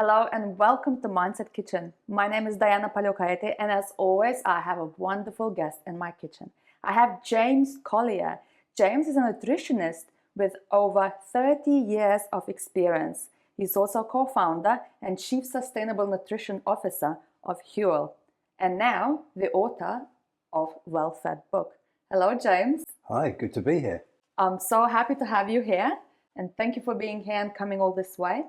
Hello and welcome to Mindset Kitchen. My name is Diana Paliokaite, and as always, I have a wonderful guest in my kitchen. I have James Collier. James is a nutritionist with over 30 years of experience. He's also co-founder and Chief Sustainable Nutrition Officer of Huel, and now the author of Well-Fed book. Hello, James. Hi, good to be here. I'm so happy to have you here, and thank you for being here and coming all this way.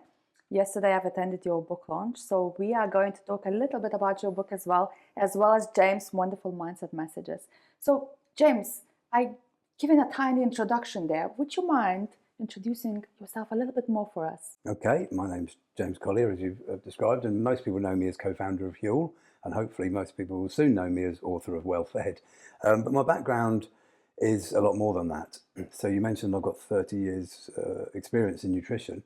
Yesterday I've attended your book launch, so we are going to talk a little bit about your book as well as James' wonderful mindset messages. So James, I given a tiny introduction there. Would you mind introducing yourself a little bit more for us? Okay, my name's James Collier, as you've described, and most people know me as co-founder of Huel, and hopefully most people will soon know me as author of Well-Fed. But my background is a lot more than that. So you mentioned I've got 30 years experience in nutrition.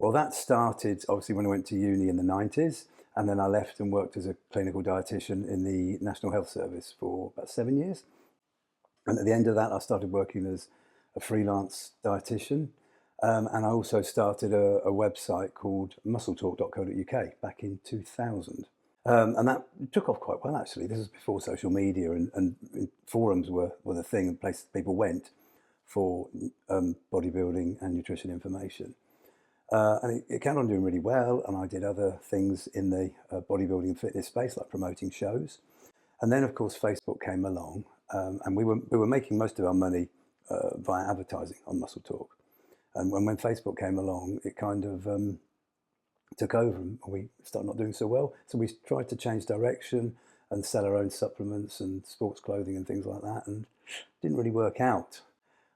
Well, that started obviously when I went to uni in the 90s, and then I left and worked as a clinical dietitian in the National Health Service for about 7 years. And at the end of that, I started working as a freelance dietitian. And I also started a website called muscletalk.co.uk back in 2000. And that took off quite well, actually. This was before social media, and forums were the thing, and places people went for bodybuilding and nutrition information. And it kept on doing really well, and I did other things in the bodybuilding and fitness space, like promoting shows. And then, of course, Facebook came along, and we were making most of our money via advertising on Muscle Talk. And when Facebook came along, it kind of took over, and we started not doing so well. So we tried to change direction and sell our own supplements and sports clothing and things like that, and it didn't really work out.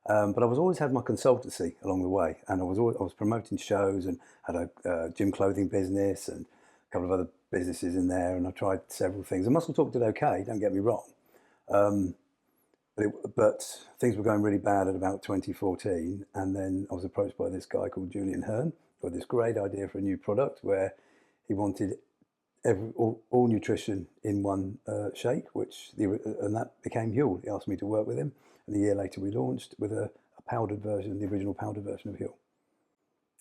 But I always had my consultancy along the way, and I was promoting shows and had a gym clothing business and a couple of other businesses in there, and I tried several things. And Muscle Talk did okay, don't get me wrong, but things were going really bad at about 2014, and then I was approached by this guy called Julian Hearn with this great idea for a new product where he wanted all nutrition in one shake, and that became Huel. He asked me to work with him. And a year later, we launched with a powdered version, the original powdered version of Huel.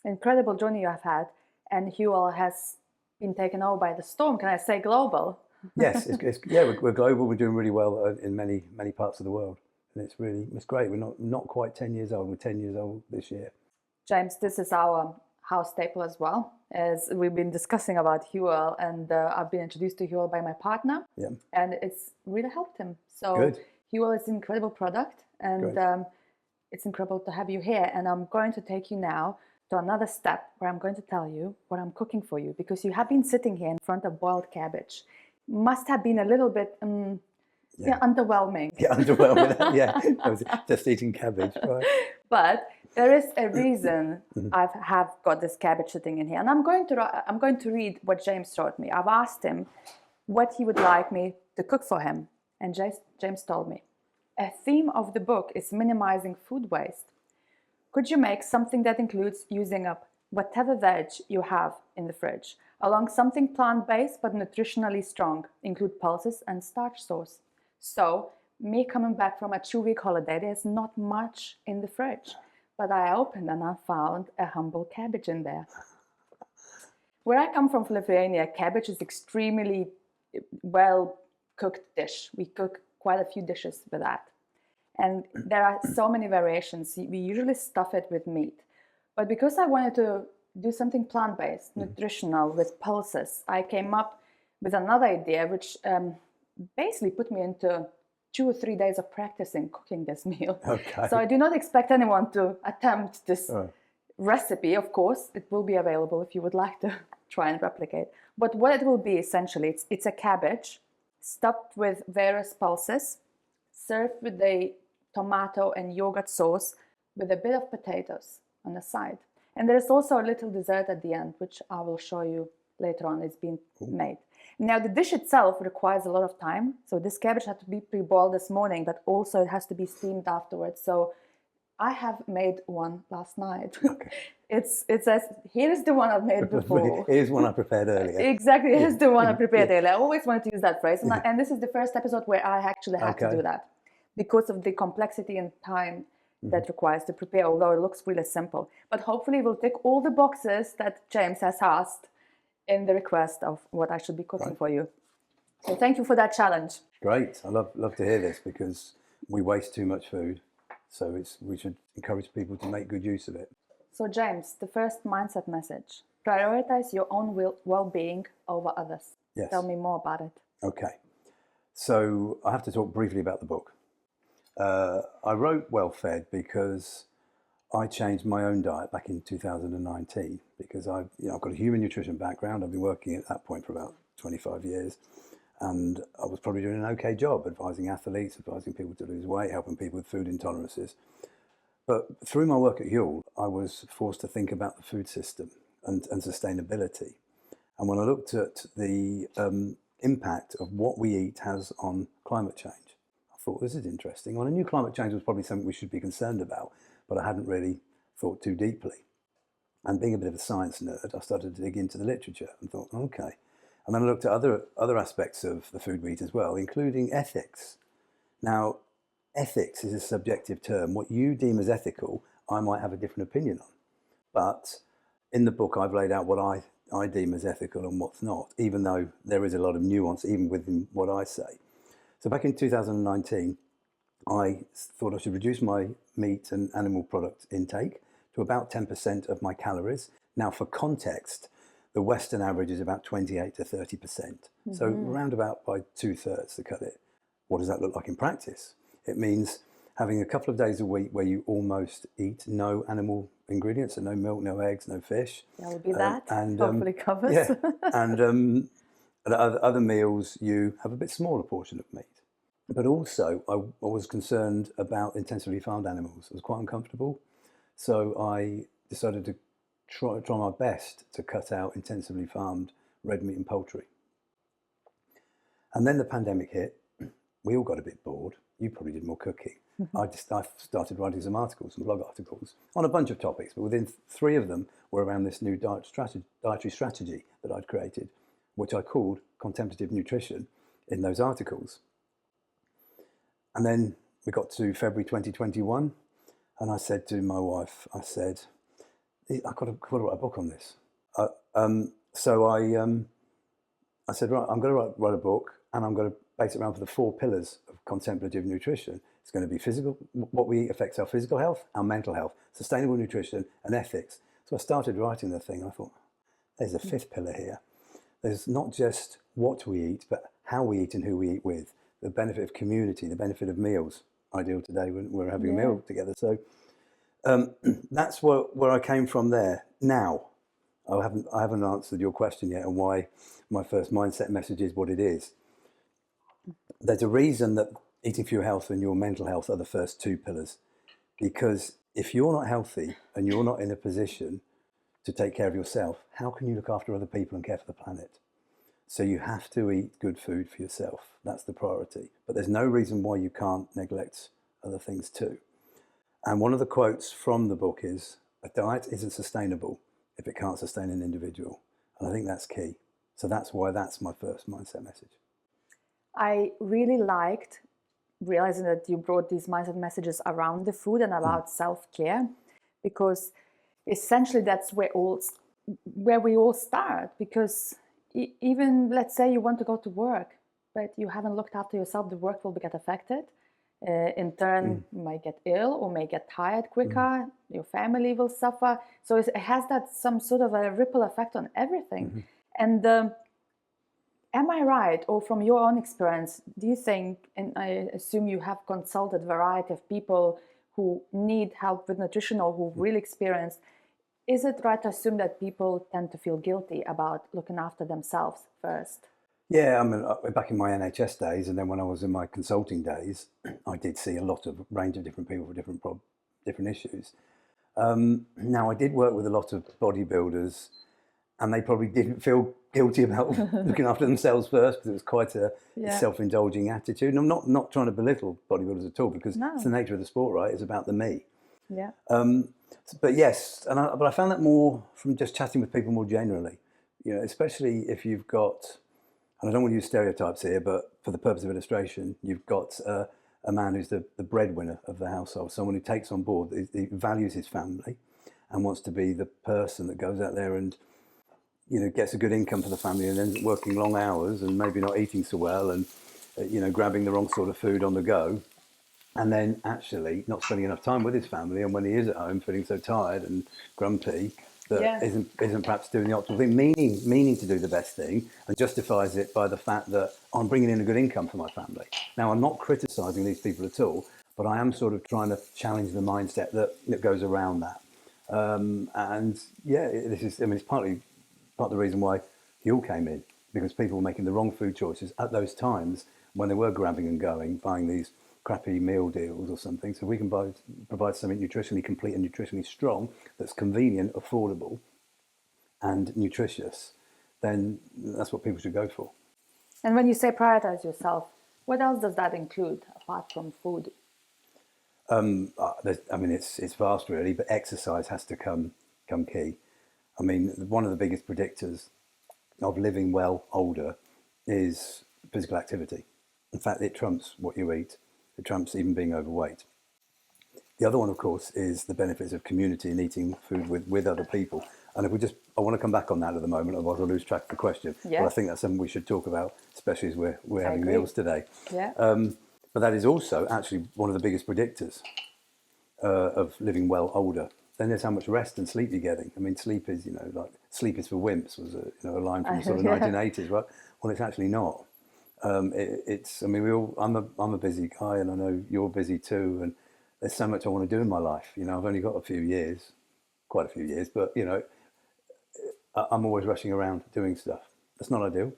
Incredible journey you have had, and Huel has been taken over by the storm. Can I say global? Yes, we're global. We're doing really well in many parts of the world, and it's great. We're not quite 10 years old. We're 10 years old this year. James, this is our house staple as well, as we've been discussing about Huel, and I've been introduced to Huel by my partner, and it's really helped him. So. Good. Huel is an incredible product, and it's incredible to have you here. And I'm going to take you now to another step where I'm going to tell you what I'm cooking for you, because you have been sitting here in front of boiled cabbage. Must have been a little bit underwhelming. Yeah, underwhelming. Yeah, I was just eating cabbage. Right. But there is a reason I have got this cabbage sitting in here, and I'm going to read what James wrote me. I've asked him what he would like me to cook for him. And James told me, a theme of the book is minimizing food waste. Could you make something that includes using up whatever veg you have in the fridge, along something plant-based but nutritionally strong, include pulses and starch source? So, me coming back from a 2-week holiday, there's not much in the fridge, but I opened and I found a humble cabbage in there. Where I come from, Lithuania, cabbage is extremely well cooked dish. We cook quite a few dishes with that, and there are so many variations. We usually stuff it with meat, but because I wanted to do something plant-based, nutritional, with pulses, I came up with another idea, which basically put me into 2 or 3 days of practicing cooking this meal. Okay. So I do not expect anyone to attempt this recipe. Of course, it will be available if you would like to try and replicate. But what it will be essentially, it's a cabbage stuffed with various pulses, served with a tomato and yogurt sauce with a bit of potatoes on the side. And there's also a little dessert at the end, which I will show you later on. It's been made. Now, the dish itself requires a lot of time. So this cabbage had to be pre-boiled this morning, but also it has to be steamed afterwards. So I have made one last night. Okay. It says, here's the one I've made before. Here's one I prepared earlier. Exactly, here's the one I prepared earlier. I always wanted to use that phrase. And this is the first episode where I actually had to do that because of the complexity and time that requires to prepare, although it looks really simple. But hopefully we'll tick all the boxes that James has asked in the request of what I should be cooking for you. So thank you for that challenge. Great. I love to hear this, because we waste too much food. So we should encourage people to make good use of it. So James, the first mindset message: prioritize your own well-being over others. Yes. Tell me more about it. Okay. So I have to talk briefly about the book. I wrote Well Fed because I changed my own diet back in 2019, because I've got a human nutrition background. I've been working at that point for about 25 years. And I was probably doing an okay job advising athletes, advising people to lose weight, helping people with food intolerances. But through my work at Huel, I was forced to think about the food system and sustainability. And when I looked at the impact of what we eat has on climate change, I thought, this is interesting. Well, I knew climate change was probably something we should be concerned about, but I hadn't really thought too deeply. And being a bit of a science nerd, I started to dig into the literature and thought, okay. And then I looked at other aspects of the food we eat as well, including ethics. Now, ethics is a subjective term. What you deem as ethical, I might have a different opinion on. But in the book, I've laid out what I deem as ethical and what's not, even though there is a lot of nuance even within what I say. So back in 2019, I thought I should reduce my meat and animal product intake to about 10% of my calories. Now, for context, the Western average is about 28 to 30%. So around about by 2/3 to cut it. What does that look like in practice? It means having a couple of days a week where you almost eat no animal ingredients, so no milk, no eggs, no fish. That will be that. And hopefully covers. Yeah, and at other meals you have a bit smaller portion of meat. But also I was concerned about intensively farmed animals. It was quite uncomfortable. So I decided to try my best to cut out intensively farmed red meat and poultry. And then the pandemic hit. We all got a bit bored. You probably did more cooking. I started writing some articles, some blog articles on a bunch of topics, but within 3 of them were around this new dietary strategy that I'd created, which I called contemplative nutrition in those articles. And then we got to February 2021, and I said to my wife, I said, I've got to write a book on this. So I said, right, I'm going to write a book, and I'm going to base it around for the 4 pillars of contemplative nutrition. It's going to be physical, what we eat affects our physical health, our mental health, sustainable nutrition, and ethics. So I started writing the thing. I thought, there's a 5th pillar here. There's not just what we eat, but how we eat and who we eat with. The benefit of community, the benefit of meals. Ideal today when we're having a meal together. So that's where I came from there. Now, I haven't answered your question yet on why my first mindset message is what it is. There's a reason that eating for your health and your mental health are the first 2 pillars. Because if you're not healthy and you're not in a position to take care of yourself, how can you look after other people and care for the planet? So you have to eat good food for yourself. That's the priority. But there's no reason why you can't neglect other things too. And one of the quotes from the book is, a diet isn't sustainable if it can't sustain an individual. And I think that's key. So that's why that's my first mindset message. I really liked realizing that you brought these mindset messages around the food and about self-care, because essentially that's where we all start. Because even, let's say you want to go to work, but you haven't looked after yourself, the work will get affected. In turn, you might get ill or may get tired quicker. Your family will suffer. So it has that some sort of a ripple effect on everything. And am I right, or from your own experience, do you think, and I assume you have consulted a variety of people who need help with nutrition or who really experienced, is it right to assume that people tend to feel guilty about looking after themselves first? Yeah, I mean, back in my NHS days, and then when I was in my consulting days, I did see a range of different people with different issues. Now, I did work with a lot of bodybuilders, and they probably didn't feel guilty about looking after themselves first, because it was quite a self-indulging attitude. And I'm not trying to belittle bodybuilders at all, because it's the nature of the sport, right? It's about the me. Yeah. But yes, but I found that more from just chatting with people more generally. You know, especially if you've got, and I don't want to use stereotypes here, but for the purpose of illustration, you've got a man who's the breadwinner of the household, someone who takes on board, he values his family and wants to be the person that goes out there and gets a good income for the family and ends up working long hours and maybe not eating so well and, grabbing the wrong sort of food on the go, and then actually not spending enough time with his family, and when he is at home feeling so tired and grumpy that Yeah. isn't perhaps doing the optimal thing, meaning to do the best thing, and justifies it by the fact that I'm bringing in a good income for my family. Now, I'm not criticising these people at all, but I am sort of trying to challenge the mindset that goes around that. And yeah, it's partly part of the reason why Huel came in, because people were making the wrong food choices at those times when they were grabbing and going, buying these crappy meal deals or something. So we can provide something nutritionally complete and nutritionally strong that's convenient, affordable, and nutritious, then that's what people should go for. And when you say prioritize yourself, what else does that include apart from food? It's vast really, but exercise has to come key. I mean, one of the biggest predictors of living well older is physical activity. In fact, it trumps what you eat. It trumps even being overweight. The other one, of course, is the benefits of community and eating food with other people. And I want to come back on that at the moment, otherwise I'll lose track of the question. Yeah. But I think that's something we should talk about, especially as we're having meals today. Yeah. But that is also actually one of the biggest predictors of living well older. Then there's how much rest and sleep you're getting. I mean, sleep is, sleep is for wimps was a line from the sort of 1980s, right? Well, it's actually not. I'm a busy guy, and I know you're busy too. And there's so much I want to do in my life. I've only got quite a few years, but I'm always rushing around doing stuff. That's not ideal.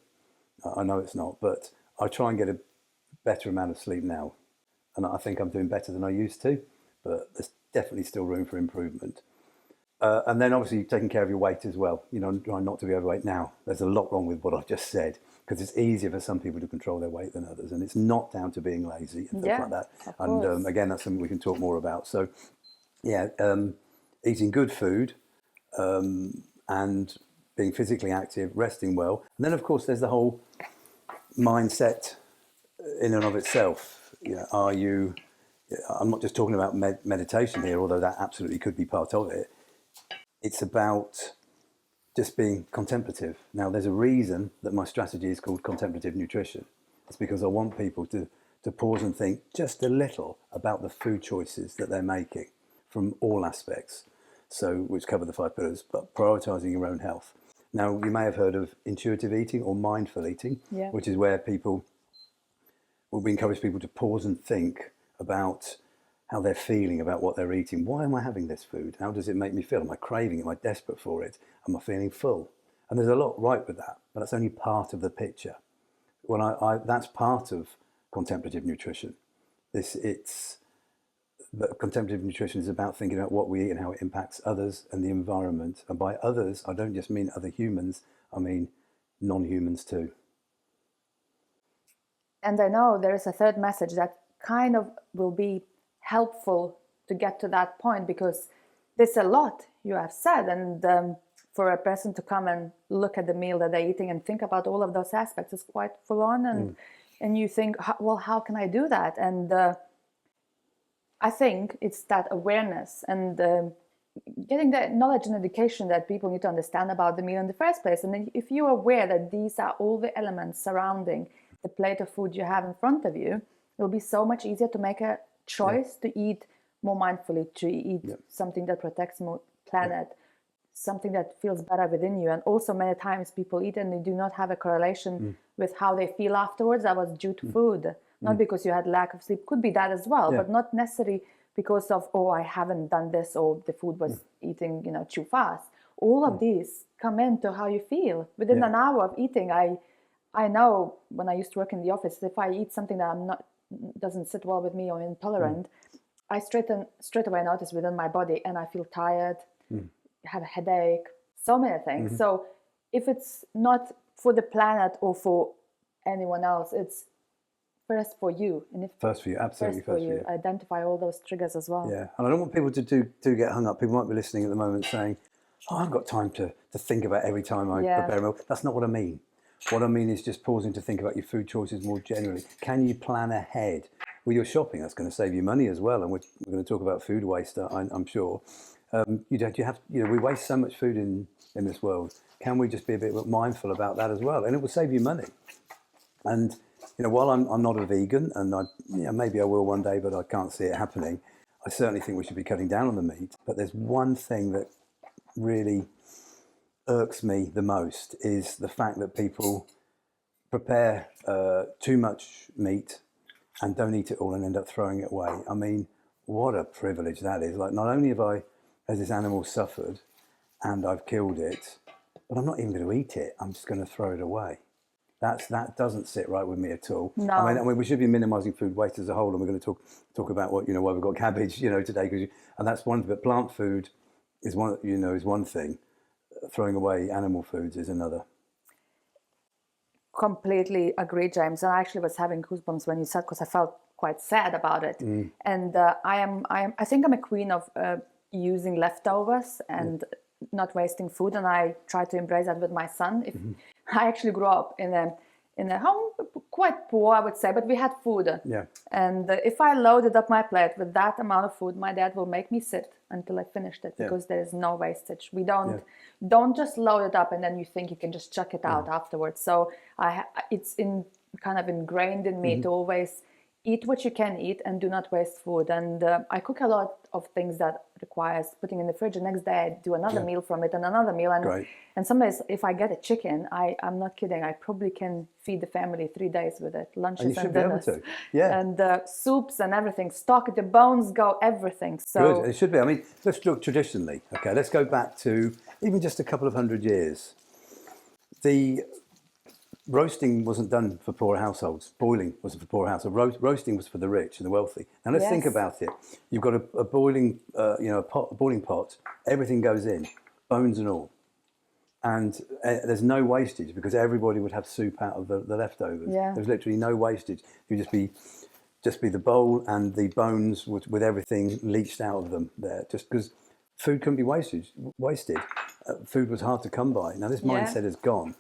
I know it's not, but I try and get a better amount of sleep now, and I think I'm doing better than I used to. But there's definitely still room for improvement. And then obviously taking care of your weight as well. Trying not to be overweight. Now, there's a lot wrong with what I've just said, because it's easier for some people to control their weight than others, and it's not down to being lazy and things like that. And again, that's something we can talk more about. So, yeah, eating good food and being physically active, resting well, and then of course there's the whole mindset in and of itself. I'm not just talking about meditation here, although that absolutely could be part of it. It's about just being contemplative. Now, there's a reason that my strategy is called contemplative nutrition. It's because I want people to pause and think just a little about the food choices that they're making from all aspects, which cover the 5 pillars, but prioritising your own health. Now, you may have heard of intuitive eating or mindful eating, which is where we encourage people to pause and think about how they're feeling about what they're eating. Why am I having this food? How does it make me feel? Am I craving it? Am I desperate for it? Am I feeling full? And there's a lot right with that, but that's only part of the picture. That's part of contemplative nutrition. Contemplative nutrition is about thinking about what we eat and how it impacts others and the environment. And by others, I don't just mean other humans, I mean non-humans too. And I know there is a third message that kind of will be helpful to get to that point, because there's a lot you have said, and for a person to come and look at the meal that they're eating and think about all of those aspects is quite full on, and you think, well, how can I do that? And I think it's that awareness and getting that knowledge and education that people need to understand about the meal in the first place. And then if you're aware that these are all the elements surrounding the plate of food you have in front of you, it'll be so much easier to make a choice to eat more mindfully, to eat something that protects more planet, something that feels better within you. And also many times people eat and they do not have a correlation with how they feel afterwards. That was due to food, not because you had lack of sleep. Could be that as well, but not necessarily because of, I haven't done this, or the food was eating, too fast. All of these come into how you feel. Within an hour of eating, I know when I used to work in the office, if I eat something that doesn't sit well with me or intolerant, I straight away notice within my body, and I feel tired, have a headache, so many things. So if it's not for the planet or for anyone else, it's first for you. And if first for you, absolutely first for you. Identify all those triggers as well. Yeah, and I don't want people to get hung up. People might be listening at the moment saying, I haven't got time to think about every time I prepare a meal. That's not what I mean. What I mean is just pausing to think about your food choices more generally. Can you plan ahead with your shopping? That's going to save you money as well. And we're going to talk about food waste, I'm sure. We waste so much food in this world. Can we just be a bit mindful about that as well? And it will save you money. And while I'm not a vegan, and maybe I will one day, but I can't see it happening, I certainly think we should be cutting down on the meat. But there's one thing that really irks me the most is the fact that people prepare too much meat and don't eat it all and end up throwing it away. I mean, what a privilege that is. Like, not only has this animal suffered and I've killed it, but I'm not even going to eat it. I'm just going to throw it away. That doesn't sit right with me at all. No. I mean, we should be minimising food waste as a whole, and we're going to talk about why we've got cabbage, today, and that's one. But plant food is one thing. Throwing away animal foods is another. Completely agree, James. And I actually was having goosebumps when you said, because I felt quite sad about it. And I think I'm a queen of using leftovers and not wasting food, and I try to embrace that with my son. I actually grew up in a home quite poor, I would say, but we had food. Yeah. And if I loaded up my plate with that amount of food, my dad will make me sit until I finished it, because there is no wastage. We don't just load it up and then you think you can just chuck it out afterwards. So it's kind of ingrained in me to always eat what you can eat and do not waste food. And I cook a lot of things that requires putting in the fridge. The next day I do another meal from it and another meal. And some days, if I get a chicken, I'm not kidding, I probably can feed the family 3 days with it. Lunches and dinners. Be able to. Yeah. And soups and everything. Stock, the bones go, everything. So good. It should be. I mean, let's look traditionally. Okay, let's go back to even just a couple of 100 years. The roasting wasn't done for poor households. Boiling wasn't for poor households. Roasting was for the rich and the wealthy. Now let's think about it. You've got a boiling, a boiling pot. Everything goes in, bones and all, and there's no wastage because everybody would have soup out of the leftovers. Yeah. There's literally no wastage. It would just be the bowl and the bones with everything leached out of them there. Just because food couldn't be wasted. Food was hard to come by. Now this mindset has gone.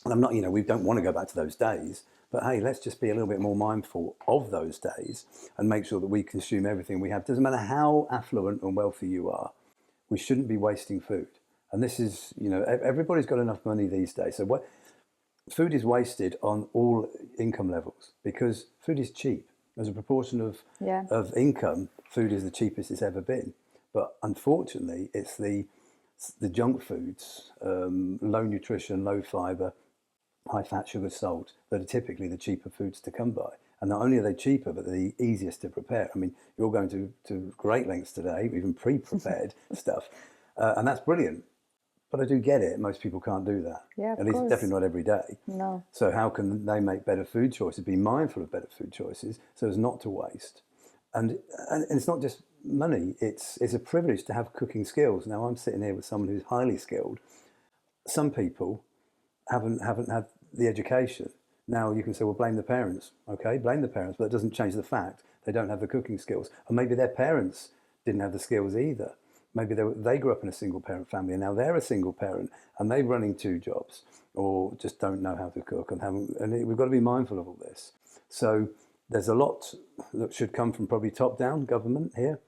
And I'm not, we don't want to go back to those days, but hey, let's just be a little bit more mindful of those days and make sure that we consume everything we have. Doesn't matter how affluent and wealthy you are, we shouldn't be wasting food. And this is, everybody's got enough money these days. So food is wasted on all income levels because food is cheap. As a proportion of income, food is the cheapest it's ever been. But unfortunately, it's the junk foods, low nutrition, low fibre, high fat, sugar, salt, that are typically the cheaper foods to come by. And not only are they cheaper, but they're the easiest to prepare. I mean, you're going to great lengths today, even pre-prepared stuff. And that's brilliant. But I do get it. Most people can't do that. Yeah, At least definitely not every day. No. So how can they make better food choices, be mindful of better food choices so as not to waste? And it's not just money. It's a privilege to have cooking skills. Now I'm sitting here with someone who's highly skilled. Some people haven't had the education. Now you can say, well, blame the parents. Okay, blame the parents, but that doesn't change the fact they don't have the cooking skills. Or maybe their parents didn't have the skills either. Maybe they grew up in a single parent family and now they're a single parent and they're running 2 jobs or just don't know how to cook and we've got to be mindful of all this. So there's a lot that should come from probably top-down government here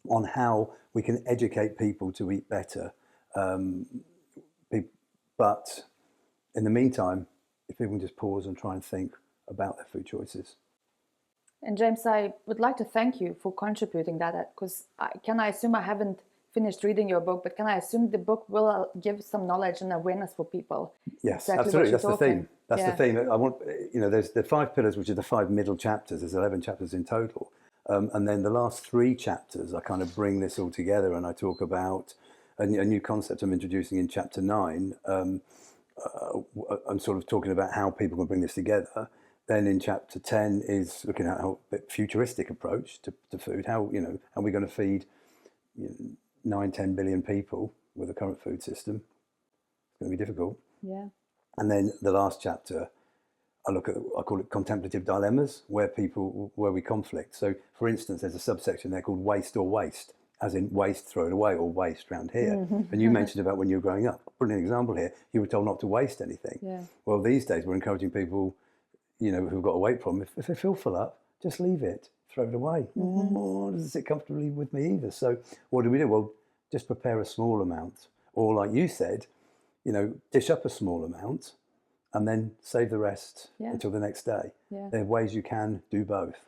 on how we can educate people to eat better. But in the meantime, if people can just pause and try and think about their food choices. And James, I would like to thank you for contributing that, because I assume I haven't finished reading your book, but can I assume the book will give some knowledge and awareness for people? Yes, exactly absolutely. That's the theme. That's the theme. I want, there's the 5 pillars, which are the 5 middle chapters. There's 11 chapters in total. And then the last 3 chapters, I kind of bring this all together and I talk about a new concept I'm introducing in chapter 9. I'm sort of talking about how people can bring this together. Then in chapter 10 is looking at a bit futuristic approach to food. How are we going to feed 9-10 billion people with the current food system? It's going to be difficult. Yeah. And then the last chapter, I call it contemplative dilemmas, where we conflict. So, for instance, there's a subsection there called waste or waste, as in waste, throw it away, or waste round here. Mm-hmm. And you mentioned about when you were growing up. Brilliant example here. You were told not to waste anything. Yeah. Well, these days we're encouraging people, who've got a weight problem, if they feel full up, just leave it, throw it away. Mm-hmm. Doesn't sit comfortably with me either. So what do? Well, just prepare a small amount. Or like you said, dish up a small amount and then save the rest until the next day. Yeah. There are ways you can do both.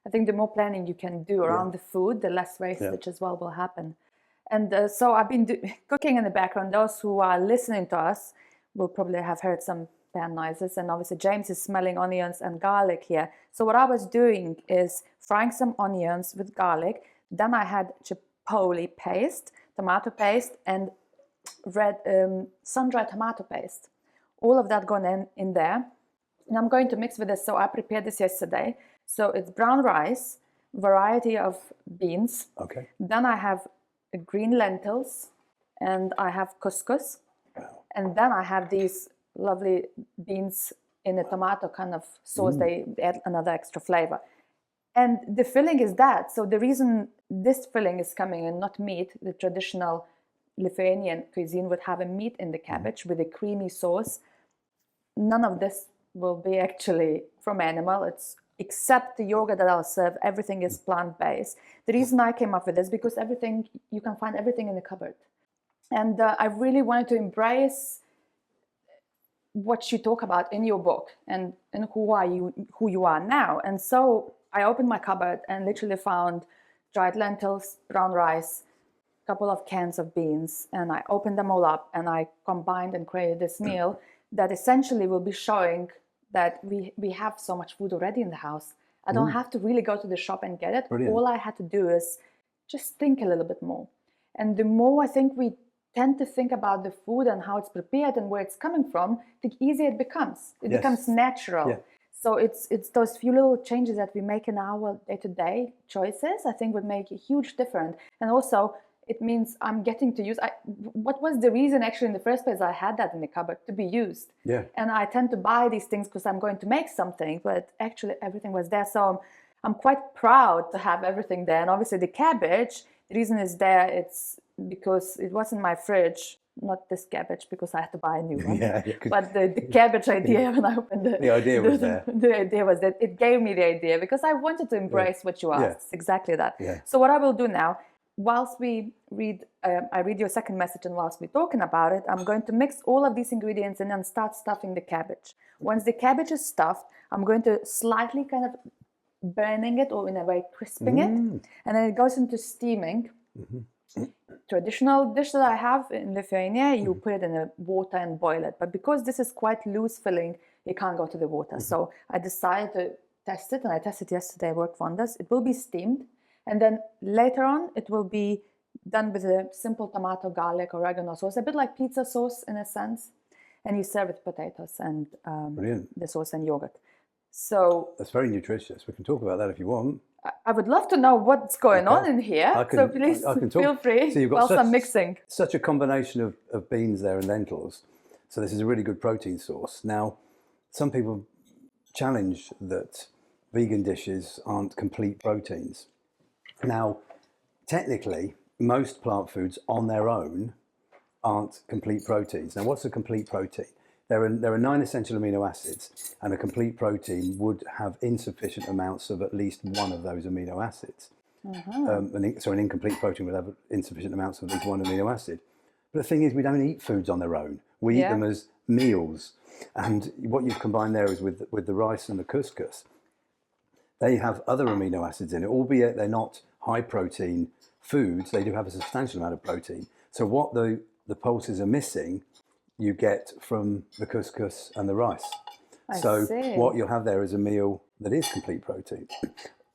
I think the more planning you can do around the food, the less wastage as well will happen. And so I've been cooking in the background. Those who are listening to us will probably have heard some pan noises. And obviously James is smelling onions and garlic here. So what I was doing is frying some onions with garlic. Then I had chipotle paste, tomato paste, and red sun-dried tomato paste. All of that going in there. And I'm going to mix with this. So I prepared this yesterday. So it's brown rice, variety of beans. Okay. Then I have green lentils, and I have couscous. Wow. And then I have these lovely beans in a tomato kind of sauce. They add another extra flavor. And the filling is that. So the reason this filling is coming and not meat, the traditional Lithuanian cuisine would have a meat in the cabbage with a creamy sauce. None of this will be actually from animal. It's except the yogurt that I'll serve, everything is plant-based. The reason I came up with this because you can find everything in the cupboard. And I really wanted to embrace what you talk about in your book and who you are now. And so I opened my cupboard and literally found dried lentils, brown rice, a couple of cans of beans, and I opened them all up and I combined and created this meal that essentially will be showing that we have so much food already in the house. I don't have to really go to the shop and get it. Brilliant. All I had to do is just think a little bit more. And the more I think we tend to think about the food and how it's prepared and where it's coming from, the easier it becomes. It becomes natural. Yeah. So it's those few little changes that we make in our day-to-day choices, I think would make a huge difference. And also, it means I'm getting to use. What was the reason actually in the first place I had that in the cupboard to be used? Yeah. And I tend to buy these things because I'm going to make something, but actually everything was there. So I'm quite proud to have everything there. And obviously the cabbage, the reason it's there, it's because it was in my fridge. Not this cabbage because I had to buy a new one. But the cabbage idea when I opened it. The idea was there. The idea was that it gave me the idea because I wanted to embrace what you asked. It's exactly that. Yeah. So what I will do now, whilst we read, I read your second message and whilst we're talking about it, I'm going to mix all of these ingredients in and start stuffing the cabbage. Once the cabbage is stuffed, I'm going to slightly kind of burning it or in a way crisping it. And then it goes into steaming. Traditional dish that I have in Lithuania, you put it in the water and boil it. But because this is quite loose filling, you can't go to the water. So I decided to test it, and I tested yesterday, it worked wonders. It will be steamed. And then later on, it will be done with a simple tomato, garlic, oregano sauce, a bit like pizza sauce in a sense. And you serve with potatoes and the sauce and yogurt. So that's very nutritious. We can talk about that if you want. I would love to know what's going on in here. So please feel free so you've got I'm mixing. Such a combination of beans there and lentils. So this is a really good protein source. Now, some people challenge that vegan dishes aren't complete proteins. Now, technically, most plant foods on their own aren't complete proteins. Now, what's a complete protein? There are 9 essential amino acids, and a complete protein would have insufficient amounts of at least one of those amino acids. So an incomplete protein would have insufficient amounts of at least one amino acid. But the thing is, we don't eat foods on their own. We eat them as meals. And what you've combined there is with the rice and the couscous. They have other amino acids in it, albeit they're not high protein foods. They do have a substantial amount of protein. So what the pulses are missing, you get from the couscous and the rice. So what you'll have there is a meal that is complete protein.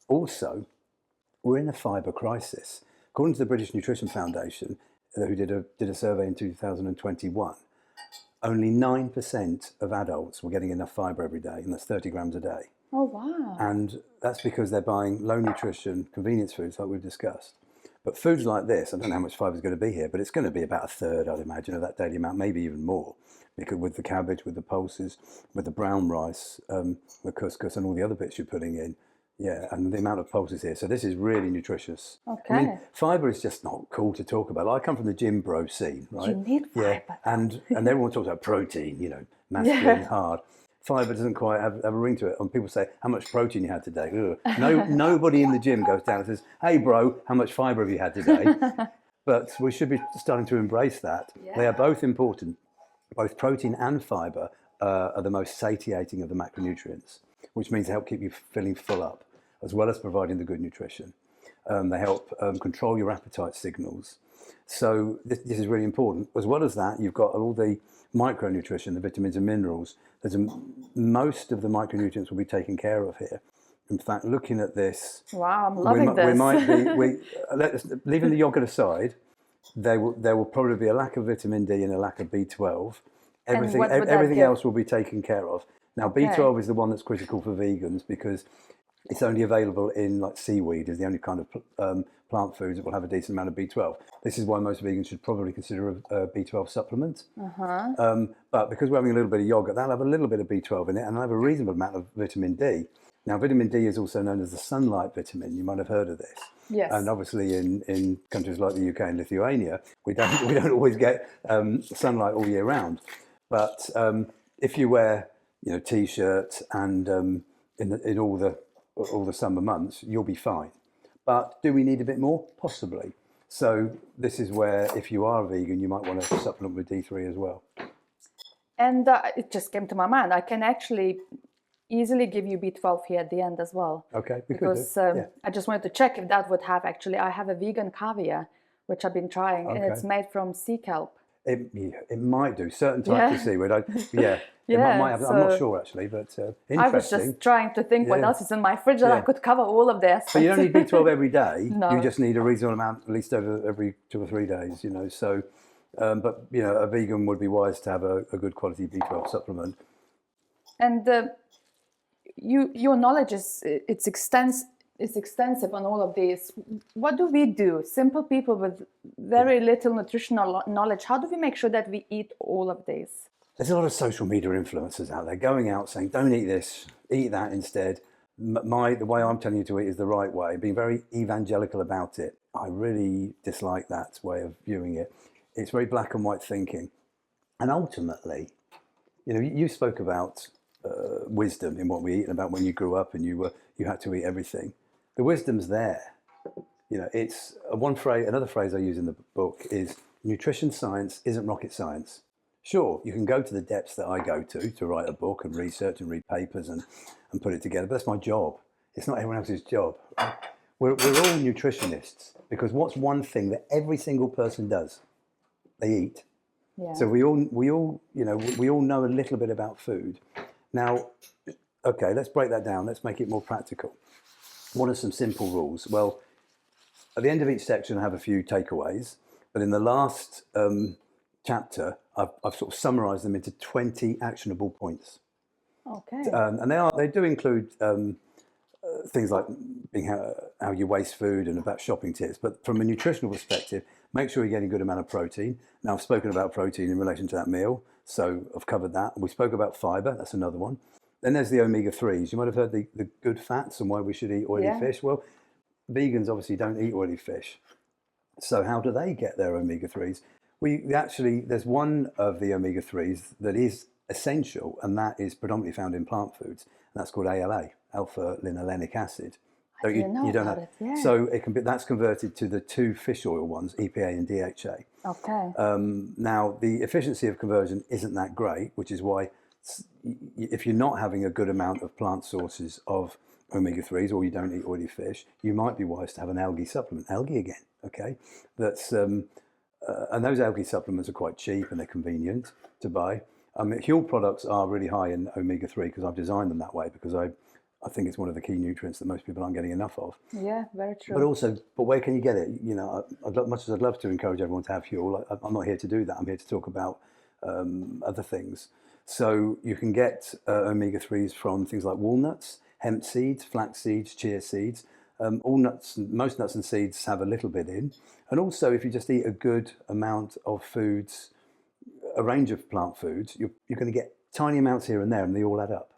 Also, we're in a fibre crisis. According to the British Nutrition Foundation, who did a survey in 2021, only 9% of adults were getting enough fibre every day, and that's 30 grams a day. Oh, wow. And that's because they're buying low nutrition convenience foods like we've discussed. But foods like this, I don't know how much fibre is going to be here, but it's going to be about a third, I'd imagine, of that daily amount, maybe even more. Because with the cabbage, with the pulses, with the brown rice, the couscous and all the other bits you're putting in. Yeah, and the amount of pulses here. So this is really nutritious. Okay. I mean, fibre is just not cool to talk about. I come from the gym bro scene, right? You need fibre. Yeah, and everyone talks about protein, masculine, hard. Fibre doesn't quite have a ring to it. And people say, how much protein you had today? Nobody in the gym goes down and says, hey, bro, how much fibre have you had today? but we should be starting to embrace that. Yeah. They are both important. Both protein and fibre are the most satiating of the macronutrients, which means they help keep you feeling full up, as well as providing the good nutrition. They help control your appetite signals. So this is really important. As well as that, you've got all the micronutrition, the vitamins and minerals. Most of the micronutrients will be taken care of here. In fact, looking at this, wow, I'm loving this. We might be leaving the yogurt aside. There will probably be a lack of vitamin D and a lack of B12. Everything else will be taken care of. Now, B12 is the one that's critical for vegans because it's only available in like seaweed is the only kind of plant foods that will have a decent amount of B12. This is why most vegans should probably consider a B12 supplement. But because we're having a little bit of yogurt, that'll have a little bit of B12 in it and it'll have a reasonable amount of vitamin D. Now, vitamin D is also known as the sunlight vitamin. You might have heard of this. Yes. And obviously in countries like the UK and Lithuania, we don't always get sunlight all year round. But if you wear t-shirts and in all the summer months, you'll be fine. But do we need a bit more? Possibly. So this is where, if you are a vegan, you might want to supplement with D3 as well. And it just came to my mind. I can actually easily give you B12 here at the end as well. Okay, because I just wanted to check if that would have actually. I have a vegan caviar, which I've been trying, and it's made from sea kelp. It might do certain types of seaweed. It might have. I'm not sure actually, but interesting. I was just trying to think what else is in my fridge that I could cover all of this. But you don't need B12 every day. No. You just need a reasonable amount, at least over every 2 or 3 days. So, but a vegan would be wise to have a good quality B12 supplement. And your knowledge is extensive on all of these. What do we do? Simple people with very little nutritional knowledge. How do we make sure that we eat all of these? There's a lot of social media influencers out there going out saying, don't eat this, eat that instead. The way I'm telling you to eat is the right way, being very evangelical about it. I really dislike that way of viewing it. It's very black and white thinking. And ultimately, you spoke about wisdom in what we eat and about when you grew up and you had to eat everything. The wisdom's there. It's another phrase I use in the book is nutrition science isn't rocket science. Sure, you can go to the depths that I go to write a book and research and read papers and put it together, but that's my job. It's not everyone else's job. We're all nutritionists because what's one thing that every single person does? They eat. Yeah. So we all know a little bit about food. Now, okay, let's break that down. Let's make it more practical. What are some simple rules? Well, at the end of each section, I have a few takeaways, but in the last chapter, I've sort of summarised them into 20 actionable points. Okay. And they do include things like how you waste food and about shopping tips. But from a nutritional perspective, make sure you're getting a good amount of protein. Now, I've spoken about protein in relation to that meal, so I've covered that. We spoke about fibre, that's another one. Then there's the omega-3s. You might have heard the good fats and why we should eat oily fish. Well, vegans obviously don't eat oily fish. So how do they get their omega-3s? There's one of the omega-3s that is essential, and that is predominantly found in plant foods, and that's called ALA, alpha-linolenic acid. So you don't have it. Yeah. So that's converted to the 2 fish oil ones, EPA and DHA. Okay. Now the efficiency of conversion isn't that great, which is why if you're not having a good amount of plant sources of omega-3s or you don't eat oily fish, you might be wise to have an algae supplement. Algae again, okay? That's and those algae supplements are quite cheap and they're convenient to buy. Huel products are really high in omega-3 because I've designed them that way because I think it's one of the key nutrients that most people aren't getting enough of. Yeah, very true. But where can you get it? Much as I'd love to encourage everyone to have Huel, I'm not here to do that. I'm here to talk about other things. So you can get omega-3s from things like walnuts, hemp seeds, flax seeds, chia seeds. Most nuts and seeds have a little bit in. And also, if you just eat a good amount of foods, a range of plant foods, you're going to get tiny amounts here and there, and they all add up.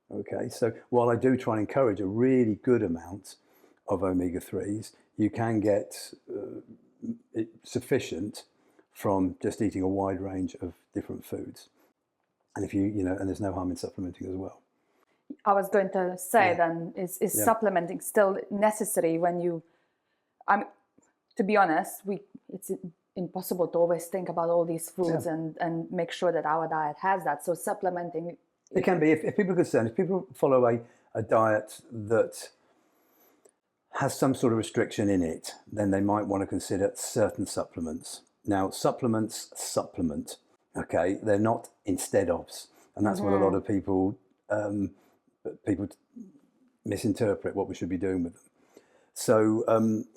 Okay, so while I do try and encourage a really good amount of omega-3s, you can get sufficient from just eating a wide range of different foods. And and there's no harm in supplementing as well. I was going to say then, is supplementing still necessary when you, to be honest, it's impossible to always think about all these foods and make sure that our diet has that. So supplementing. It can be, if people are concerned, if people follow a diet that has some sort of restriction in it, then they might want to consider certain supplements. Now, supplements supplement, okay? They're not instead ofs. And that's what a lot of people misinterpret what we should be doing with them. So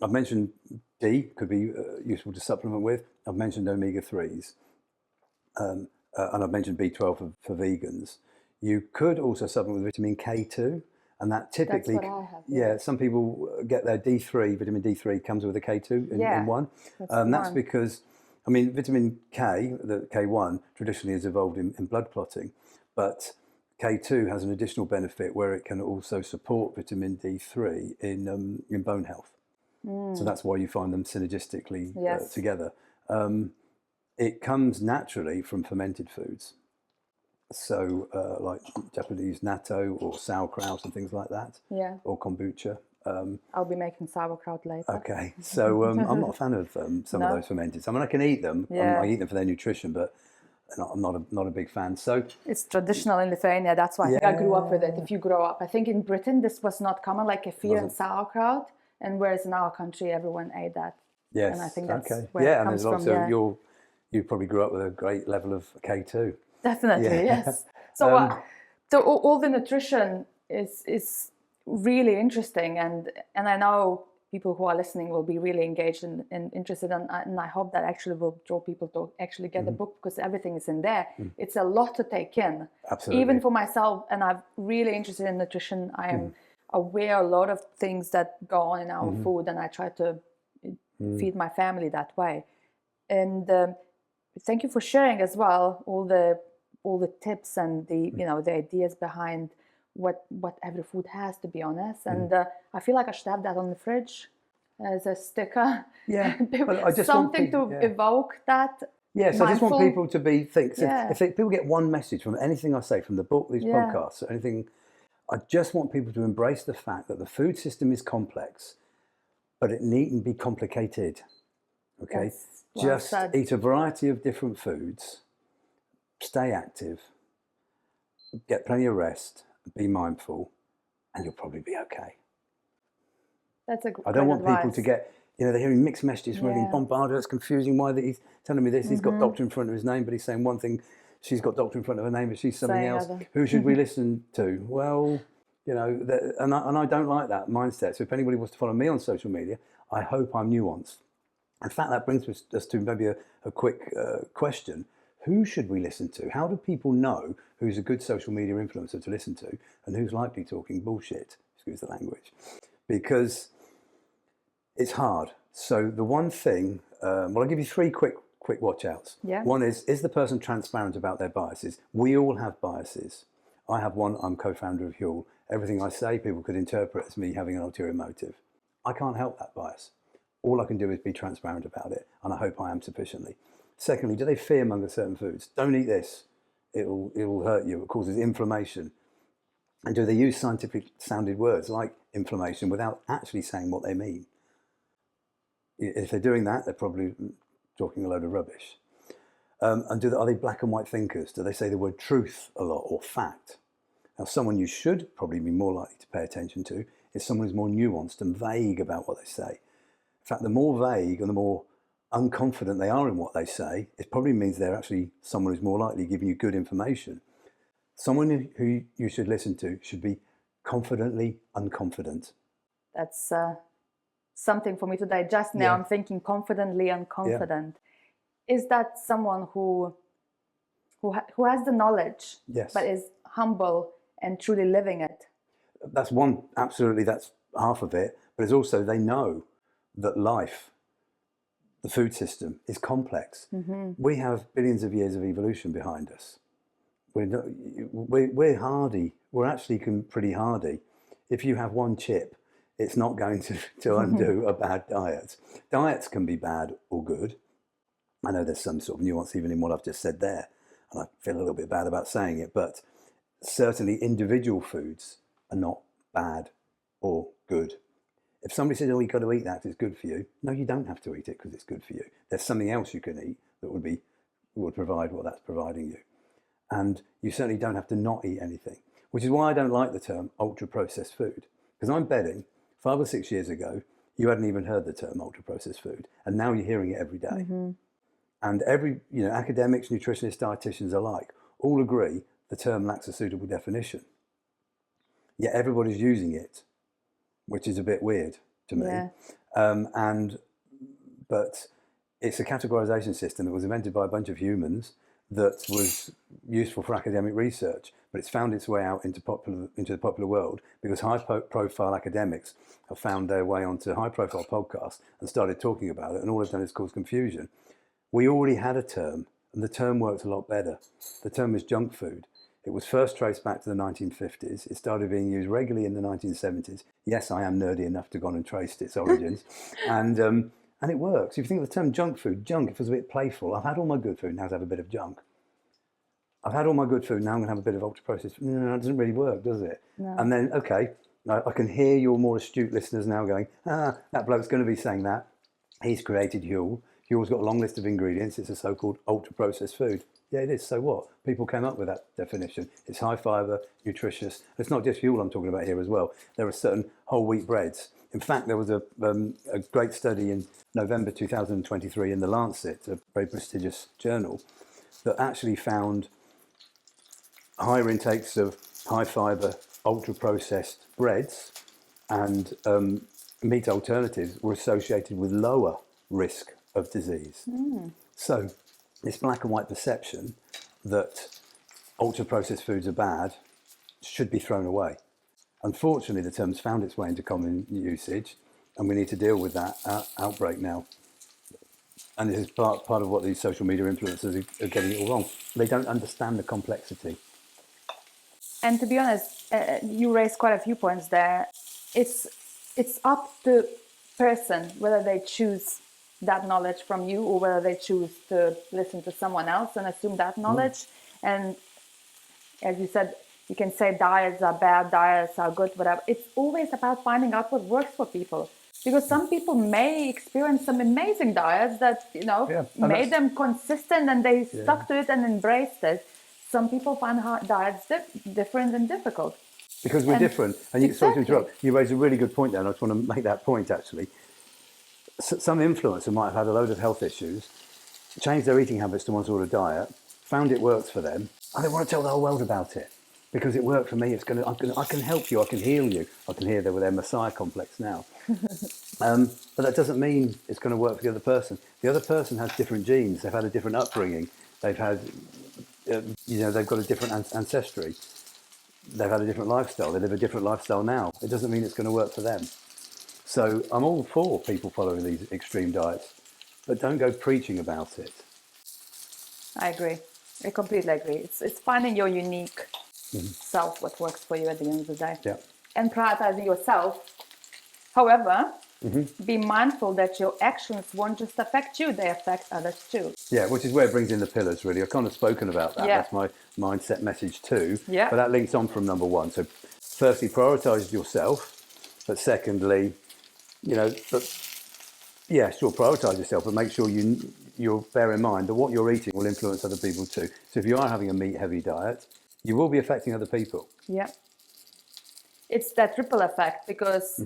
I've mentioned D could be useful to supplement with. I've mentioned omega-3s. And I've mentioned B12 for vegans. You could also supplement with vitamin K2. And that typically, that's what I have, some people get their D3, vitamin D3 comes with a K2 in one. That's because, I mean, vitamin K, the K1, traditionally has evolved in blood clotting, but K2 has an additional benefit where it can also support vitamin D3 in bone health. So that's why you find them synergistically together. It comes naturally from fermented foods. So like Japanese natto or sauerkraut and things like that, or kombucha. I'll be making sauerkraut later. Okay, so I'm not a fan of some of those fermented. I mean, I can eat them. I eat them for their nutrition, but I'm not a big fan. So it's traditional in Lithuania. That's why I think I grew up with it. If you grow up, I think in Britain this was not common, like kefir and sauerkraut, and whereas in our country everyone ate that. Yes, and I think that's where it comes and there's from. also you probably grew up with a great level of K2. Definitely, yes. So, so all the nutrition is really interesting, and I know people who are listening will be really engaged and interested, and I hope that actually will draw people to actually get the book, because everything is in there. It's a lot to take in. Absolutely. Even for myself, and I'm really interested in nutrition. I am aware a lot of things that go on in our food, and I try to feed my family that way. And thank you for sharing as well all the tips and the the ideas behind what every food has, to be honest. And I feel like I should have that on the fridge as a sticker. Yeah, well, I just something to evoke that. Yes, I just want people to think. Yeah. If people get one message from anything I say, from the book, these podcasts, or anything, I just want people to embrace the fact that the food system is complex, but it needn't be complicated. Okay, just eat a variety of different foods. Stay active, get plenty of rest, be mindful, and you'll probably be okay. That's a good I don't want advice. people to get, they're hearing mixed messages from being bombarded. It's confusing why he's telling me this. He's got doctor in front of his name, but he's saying one thing. She's got doctor in front of her name, but she's something else. Who should we listen to? Well, and I don't like that mindset. So if anybody wants to follow me on social media, I hope I'm nuanced. In fact, that brings us to maybe a quick question. Who should we listen to? How do people know who's a good social media influencer to listen to and who's likely talking bullshit, excuse the language? Because it's hard. So the one thing, I'll give you three quick watch outs. Yeah. One is the person transparent about their biases? We all have biases. I have one. I'm co-founder of Huel. Everything I say, people could interpret as me having an ulterior motive. I can't help that bias. All I can do is be transparent about it, and I hope I am sufficiently. Secondly, do they fearmonger certain foods? Don't eat this. It'll hurt you. It causes inflammation. And do they use scientific sounded words like inflammation without actually saying what they mean? If they're doing that, they're probably talking a load of rubbish. And are they black and white thinkers? Do they say the word truth a lot or fact? Now, someone you should probably be more likely to pay attention to is someone who's more nuanced and vague about what they say. In fact, the more vague and the more unconfident they are in what they say, it probably means they're actually someone who's more likely giving you good information. Someone who you should listen to should be confidently unconfident. That's something for me to digest now. I'm thinking confidently unconfident. Is that someone who has the knowledge, but is humble and truly living it? That's one, absolutely, that's half of it. But it's also they know that life, the food system, is complex. We have billions of years of evolution behind us. We're hardy. We're actually pretty hardy. If you have one chip, it's not going to undo a bad diet. Diets can be bad or good. I know there's some sort of nuance even in what I've just said there, and I feel a little bit bad about saying it, but certainly individual foods are not bad or good. If somebody says, oh, you've got to eat that 'cause it's good for you. No, you don't have to eat it because it's good for you. There's something else you can eat that would provide what that's providing you. And you certainly don't have to not eat anything, which is why I don't like the term ultra-processed food. Because I'm betting 5 or 6 years ago, you hadn't even heard the term ultra-processed food. And now you're hearing it every day. And academics, nutritionists, dietitians alike, all agree the term lacks a suitable definition. Yet everybody's using it, which is a bit weird to me. Yeah. But it's a categorization system that was invented by a bunch of humans that was useful for academic research, but it's found its way out into the popular world because high-profile academics have found their way onto high-profile podcasts and started talking about it, and all it's done is cause confusion. We already had a term, and the term worked a lot better. The term was junk food. It was first traced back to the 1950s. It started being used regularly in the 1970s. Yes, I am nerdy enough to go on and trace its origins. And it works. If you think of the term junk food, junk, it feels a bit playful. I've had all my good food, now to have a bit of junk. I've had all my good food, now I'm going to have a bit of ultra-processed food. No, it doesn't really work, does it? No. And then, okay, I can hear your more astute listeners now going, that bloke's going to be saying that. He's created Huel. Huel's got a long list of ingredients. It's a so-called ultra-processed food. Yeah, it is. So what? People came up with that definition. It's high fibre, nutritious. It's not just Huel I'm talking about here as well. There are certain whole wheat breads. In fact, there was a great study in November 2023 in The Lancet, a very prestigious journal, that actually found higher intakes of high fibre, ultra-processed breads and meat alternatives were associated with lower risk of disease. So this black and white perception that ultra-processed foods are bad should be thrown away. Unfortunately, the term's found its way into common usage, and we need to deal with that outbreak now. And this is part of what these social media influencers are getting it all wrong. They don't understand the complexity. And to be honest, you raised quite a few points there. It's up to person whether they choose that knowledge from you or whether they choose to listen to someone else and assume that knowledge. And as you said, you can say diets are bad, diets are good, whatever. It's always about finding out what works for people. Because some people may experience some amazing diets that, made them consistent and they stuck to it and embraced it. Some people find diets different and difficult. Because we're different. And sorry to interrupt, you raised a really good point there, and I just want to make that point actually. Some influencer might have had a load of health issues, changed their eating habits to one sort of diet, found it works for them, and they want to tell the whole world about it. Because it worked for me, I can help you, I can heal you. I can hear that with their Messiah complex now. But that doesn't mean it's going to work for the other person. The other person has different genes, they've had a different upbringing, they've had, they've got a different ancestry, they've had a different lifestyle, they live a different lifestyle now. It doesn't mean it's going to work for them. So I'm all for people following these extreme diets, but don't go preaching about it. I agree. I completely agree. It's finding your unique self, what works for you at the end of the day. Yeah. And prioritizing yourself. However, be mindful that your actions won't just affect you, they affect others too. Yeah, which is where it brings in the pillars, really. I've kind of spoken about that. That's my mindset message too. Yeah. But that links on from number one. So firstly, prioritize yourself. But secondly, prioritize yourself, but make sure you'll bear in mind that what you're eating will influence other people too. So if you are having a meat-heavy diet, you will be affecting other people. Yeah. It's that ripple effect because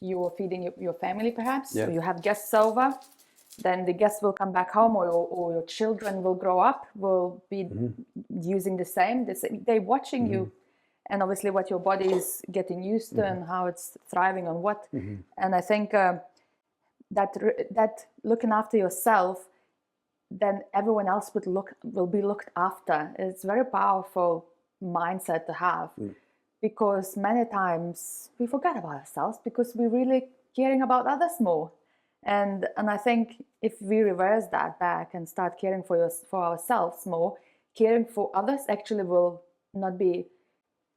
you're feeding your family perhaps, or you have guests over, then the guests will come back home or your children will grow up, will be using the same. They're watching you and obviously what your body is getting used to and how it's thriving on what. And I think that looking after yourself, then everyone else will be looked after. It's a very powerful mindset to have because many times we forget about ourselves because we're really caring about others more. And I think if we reverse that back and start caring for ourselves more, caring for others actually will not be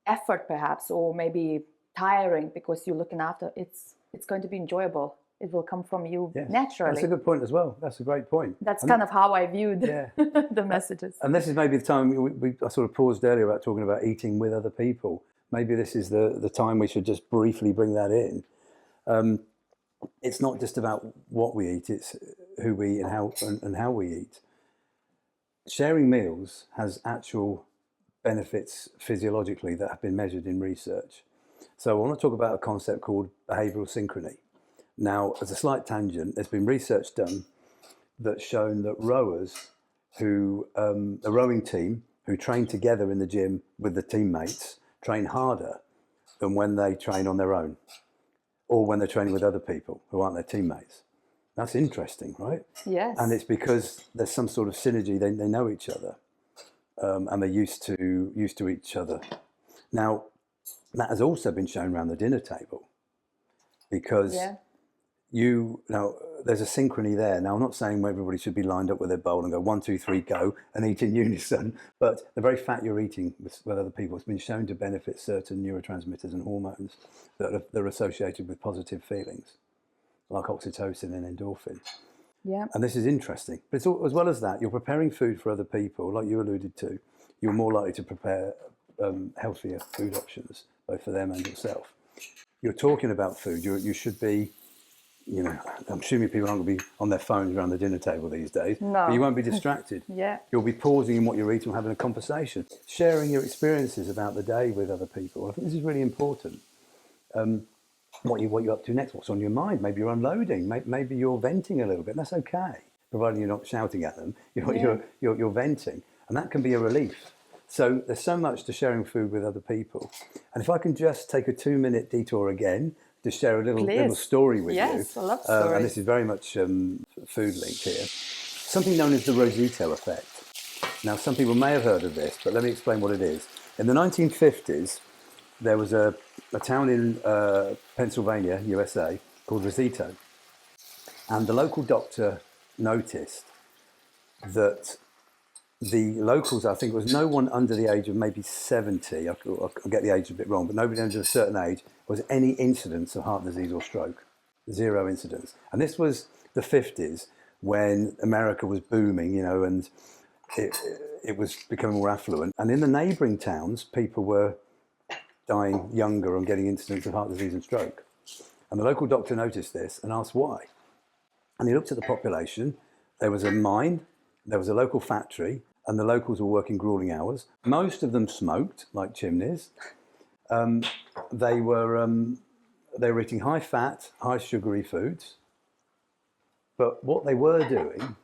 effort perhaps, or maybe tiring because you're looking after. It's going to be enjoyable. It will come from you naturally. That's a good point as well. That's a great point. That's kind of how I viewed the messages. And this is maybe the time I sort of paused earlier about talking about eating with other people. Maybe this is the time we should just briefly bring that in. It's not just about what we eat, it's who we eat and how we eat. Sharing meals has actual benefits physiologically that have been measured in research. So I want to talk about a concept called behavioural synchrony. Now, as a slight tangent, there's been research done that's shown that rowers who, a rowing team who train together in the gym with the teammates, train harder than when they train on their own or when they're training with other people who aren't their teammates. That's interesting, right? Yes. And it's because there's some sort of synergy. They know each other, and they're used to each other. Now, that has also been shown around the dinner table, because there's a synchrony there. Now, I'm not saying everybody should be lined up with their bowl and go 1, 2, 3, go, and eat in unison. But the very fact you're eating with other people has been shown to benefit certain neurotransmitters and hormones that are associated with positive feelings, like oxytocin and endorphin. Yeah. And this is interesting. But it's all, as well as that, you're preparing food for other people, like you alluded to. You're more likely to prepare healthier food options, both for them and yourself. You're talking about food. You should be, I'm assuming people aren't going to be on their phones around the dinner table these days. No. But you won't be distracted. Yeah. You'll be pausing in what you're eating and having a conversation, sharing your experiences about the day with other people. I think this is really important. What you're up to next, what's on your mind. Maybe you're unloading, maybe you're venting a little bit. That's okay, providing you're not shouting at them. You're venting, and that can be a relief. So there's so much to sharing food with other people. And if I can just take a 2-minute detour again to share a little story with you. Yes, I love stories. And this is very much food linked here. Something known as the Rosito effect. Now, some people may have heard of this, but let me explain what it is. In the 1950s, there was a town in Pennsylvania, USA, called Rosito. And the local doctor noticed that the locals, I think it was no one under the age of maybe 70, I'll get the age a bit wrong, but nobody under a certain age, was any incidence of heart disease or stroke. 0 incidents. And this was the 50s, when America was booming, and it was becoming more affluent. And in the neighbouring towns, people were dying younger and getting incidents of heart disease and stroke. And the local doctor noticed this and asked why. And he looked at the population. There was a mine, there was a local factory, and the locals were working grueling hours. Most of them smoked, like chimneys. They were eating high fat, high sugary foods. But what they were doing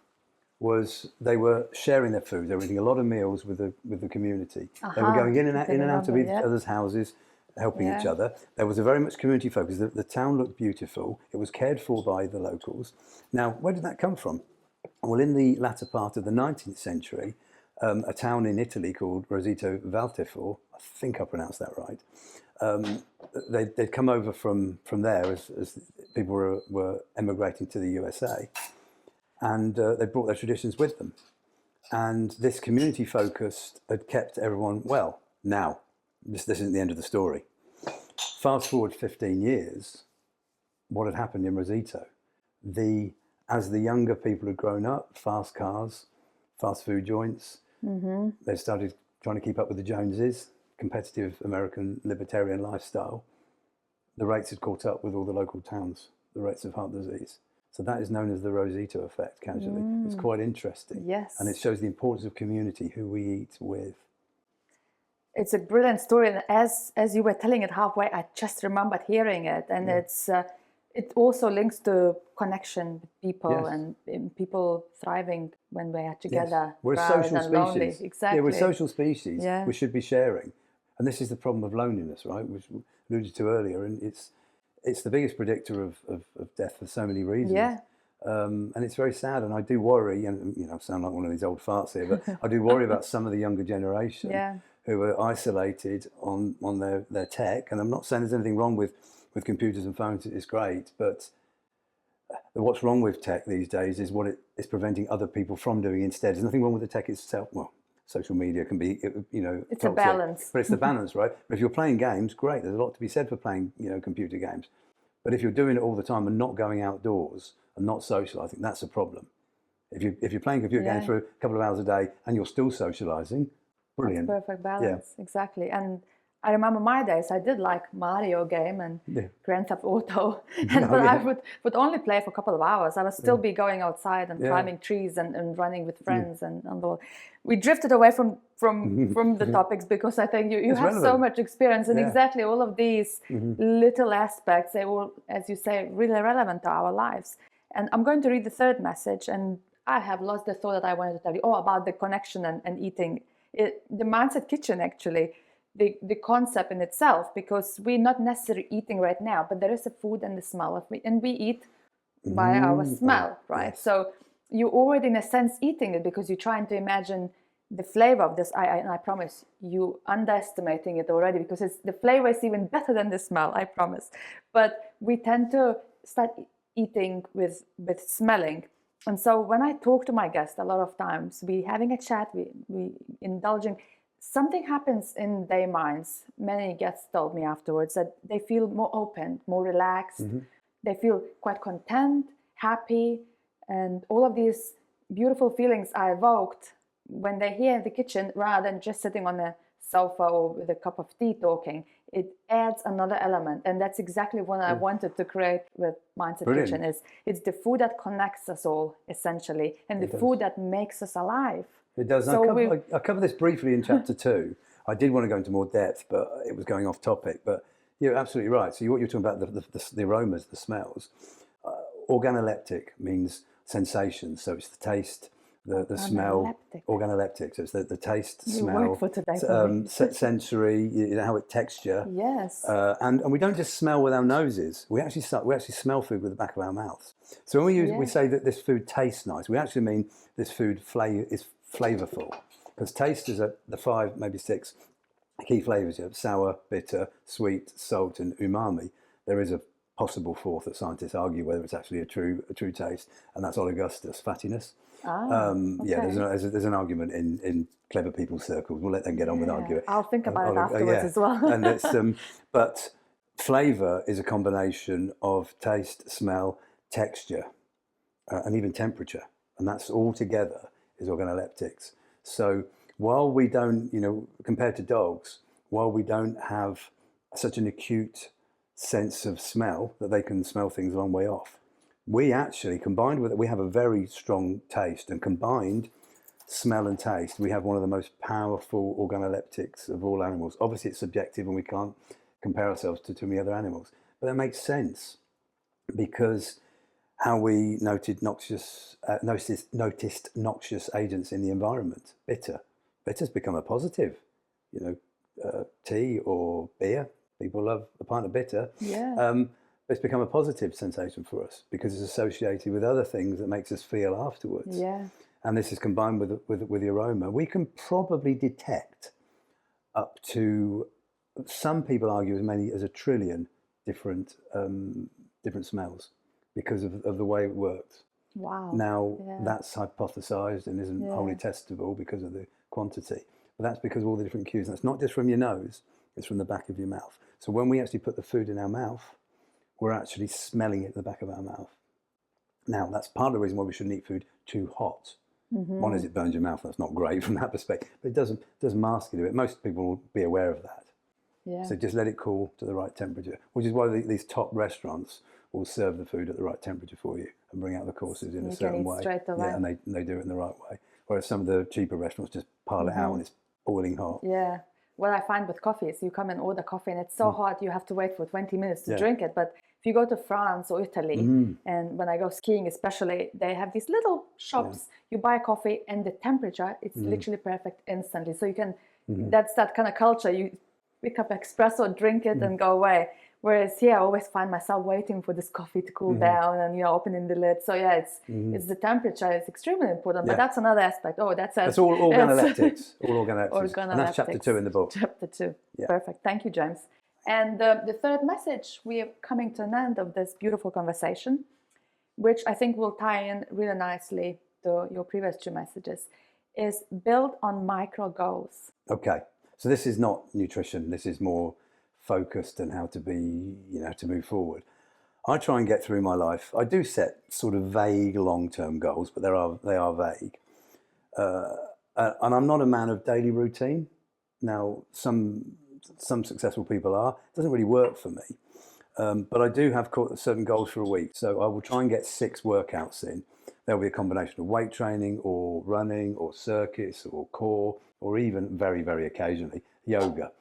was they were sharing their food. They were eating a lot of meals with the community. They were going in and out of each other's houses, helping each other. There was a very much community focus. The town looked beautiful. It was cared for by the locals. Now, where did that come from? Well, in the latter part of the 19th century, a town in Italy called Roseto Valtefort, I think I pronounced that right, they'd come over from there as people were emigrating to the USA. And they brought their traditions with them. And this community focus had kept everyone well. Now, this isn't the end of the story. Fast forward 15 years, what had happened in Rosito? As the younger people had grown up, fast cars, fast food joints, they started trying to keep up with the Joneses, competitive American libertarian lifestyle. The rates had caught up with all the local towns, the rates of heart disease. So that is known as the Rosito effect, casually. It's quite interesting. Yes. And it shows the importance of community, who we eat with. It's a brilliant story. And as you were telling it halfway, I just remembered hearing it. And it also links to connection with people and people thriving when we are together. Yes. We're a social species. Lonely. Exactly. Yeah, we're a social species. Yeah. We should be sharing. And this is the problem of loneliness, right? Which we alluded to earlier. And it's the biggest predictor of death for so many reasons. Yeah. And it's very sad, and I do worry, and I sound like one of these old farts here, but I do worry about some of the younger generation who are isolated on their tech. And I'm not saying there's anything wrong with computers and phones. It's great, but what's wrong with tech these days is what it is preventing other people from doing instead. There's nothing wrong with the tech itself. Well, social media can be, it's a balance. But it's the balance, right? But if you're playing games, great. There's a lot to be said for playing, computer games. But if you're doing it all the time and not going outdoors and not socialising, that's a problem. If you're playing computer games for a couple of hours a day and you're still socialising, brilliant. That's perfect balance, exactly. And I remember my days, I did like Mario game and Grand Theft Auto, but I would only play for a couple of hours. I would still be going outside and climbing trees and running with friends and all. We drifted away from the topics because I think you have relevant. so much experience, and exactly all of these little aspects, they will, as you say, really relevant to our lives. And I'm going to read the third message, and I have lost the thought that I wanted to tell you. About the connection and eating. The Mindset Kitchen, actually. The concept in itself, because we're not necessarily eating right now, but there is a food and the smell of meat, and we eat by our smell, right? Yes. So you're already in a sense eating it because you're trying to imagine the flavor of this. I promise you underestimating it already, because the flavor is even better than the smell, I promise. But we tend to start eating with smelling. And so when I talk to my guests, a lot of times we having a chat, we indulging. Something happens in their minds. Many guests told me afterwards that they feel more open, more relaxed. They feel quite content, happy, and all of these beautiful feelings are evoked when they're here in the kitchen rather than just sitting on a sofa or with a cup of tea talking. It adds another element, and that's exactly what I wanted to create with Mindset Kitchen. It's the food that connects us all, essentially, and the food that makes us alive. It does. So I cover this briefly in chapter 2. I did want to go into more depth, but it was going off topic. But you're absolutely right. So what you're talking about, the aromas, the smells. Organoleptic means sensations. So it's the taste, the smell. Organoleptic. So it's the taste, smell, sensory, you know, how it texture. Yes. And we don't just smell with our noses. We actually smell food with the back of our mouths. So when we say that this food tastes nice, we actually mean this food is flavorful, because taste is the 5, maybe 6 key flavors. You have sour, bitter, sweet, salt, and umami. There is a possible fourth that scientists argue whether it's actually a true taste, and that's oligostus, fattiness. Yeah, there's an argument in clever people's circles. We'll let them get on with arguing. I'll think about it afterwards as well. And it's but flavor is a combination of taste, smell, texture, and even temperature, and that's all together is organoleptics. So while we don't, compared to dogs, while we don't have such an acute sense of smell that they can smell things a long way off, we actually, combined with it, we have a very strong taste, and combined smell and taste, we have one of the most powerful organoleptics of all animals. Obviously it's subjective and we can't compare ourselves to too many other animals, but that makes sense, because how we noticed noxious agents in the environment. Bitter's become a positive. Tea or beer, people love a pint of bitter. It's become a positive sensation for us because it's associated with other things that makes us feel afterwards. And this is combined with the aroma. We can probably detect up to, some people argue, as many as 1 trillion different smells, because of the way it works. Wow. Now, that's hypothesized and isn't wholly testable because of the quantity. But that's because of all the different cues. And that's not just from your nose, it's from the back of your mouth. So when we actually put the food in our mouth, we're actually smelling it at the back of our mouth. Now, that's part of the reason why we shouldn't eat food too hot. One is it burns your mouth. That's not great from that perspective. But it does mask it a bit. Most people will be aware of that. So just let it cool to the right temperature, which is why these top restaurants will serve the food at the right temperature for you and bring out the courses in a certain way. Yeah, and they do it in the right way. Whereas some of the cheaper restaurants just pile it out and it's boiling hot. Yeah. What I find with coffee is you come and order coffee and it's so hot you have to wait for 20 minutes to drink it. But if you go to France or Italy, and when I go skiing especially, they have these little shops. You buy coffee and the temperature, it's literally perfect instantly. So you can, that's that kind of culture. You pick up espresso, drink it and go away. Whereas here I always find myself waiting for this coffee to cool down and opening the lid. So it's the temperature is extremely important. But that's another aspect. That's all organoleptics. All organoleptics. And that's chapter 2 in the book. Chapter 2. Perfect. Thank you, James. And the third message, we are coming to an end of this beautiful conversation, which I think will tie in really nicely to your previous 2 messages, is build on micro goals. Okay. So this is not nutrition. This is more focused and how to be, to move forward. I try and get through my life. I do set sort of vague long-term goals, but they are vague. And I'm not a man of daily routine. Now, some some successful people are. It doesn't really work for me. But I do have certain goals for a week. So I will try and get 6 workouts in. There'll be a combination of weight training or running or circuits or core or even very, very occasionally yoga.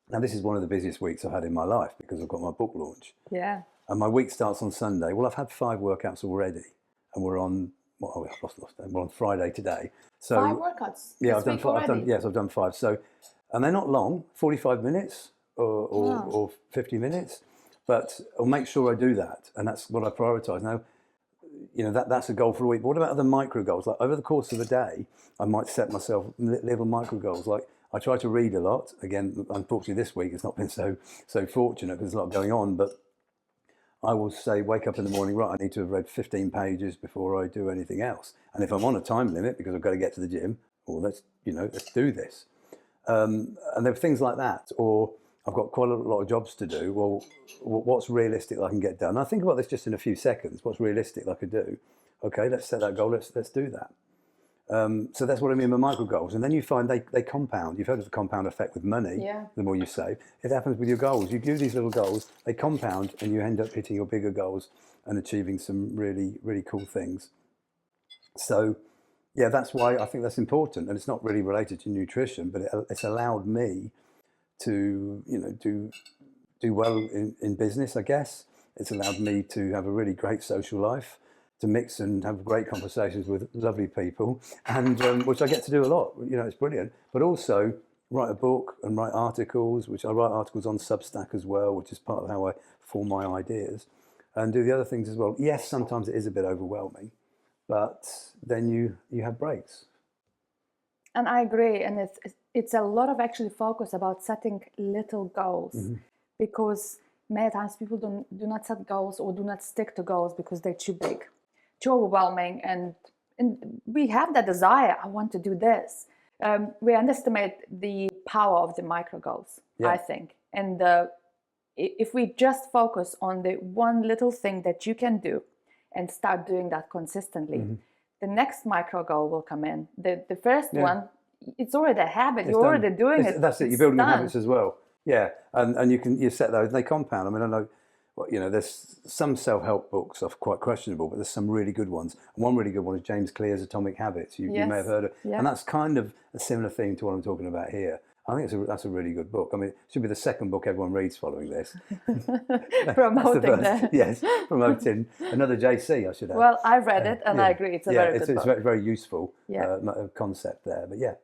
Now, this is one of the busiest weeks I've had in my life because I've got my book launch. Yeah. And my week starts on Sunday. Well, I've had 5 workouts already. And we're on, we're on Friday today. So 5 workouts. yeah, I've done 5. Yes, I've done 5. So, and they're not long, 45 minutes or 50 minutes. But I'll make sure I do that. And that's what I prioritize. Now, you know, that's a goal for a week. But what about other micro goals? Like over the course of a day, I might set myself little micro goals. Like I try to read a lot. Again, unfortunately, this week it's not been so fortunate because there's a lot going on. But I will say, wake up in the morning, right, I need to have read 15 pages before I do anything else. And if I'm on a time limit because I've got to get to the gym, well, let's do this. And there are things like that. Or I've got quite a lot of jobs to do. Well, what's realistic that I can get done? I think about this just in a few seconds. What's realistic that I could do? Okay, let's set that goal. Let's do that. So that's what I mean by micro goals. And then you find they compound. You've heard of the compound effect with money. Yeah. The more you save, it happens with your goals. You do these little goals, they compound, and you end up hitting your bigger goals and achieving some really, really cool things. So, yeah, that's why I think that's important. And it's not really related to nutrition, but it's allowed me to, you know, do well in business, I guess. It's allowed me to have a really great social life, to mix and have great conversations with lovely people, and which I get to do a lot. You know, it's brilliant. But also write a book and write articles, which I write articles on Substack as well, which is part of how I form my ideas, and do the other things as well. Yes, sometimes it is a bit overwhelming, but then you have breaks. And I agree. And it's a lot of actually focus about setting little goals, because many times people do not set goals or do not stick to goals because they're too big, too overwhelming. And we have that desire, I want to do this. We underestimate the power of the micro goals, I think. And if we just focus on the one little thing that you can do and start doing that consistently, the next micro goal will come in. The first one, it's already a habit. You're already doing it. That's it. You're building habits as well. Yeah, and you set those, and they compound. I mean, I know, you know, there's some self-help books are quite questionable, but there's some really good ones. And one really good one is James Clear's Atomic Habits. You may have heard of, and that's kind of a similar thing to what I'm talking about here. I think that's a really good book. I mean, it should be the second book everyone reads following this. Promoting that. Yes, promoting another JC, I should add. Well, I read it and I agree. It's a very good book. It's very, very useful concept there, but yeah.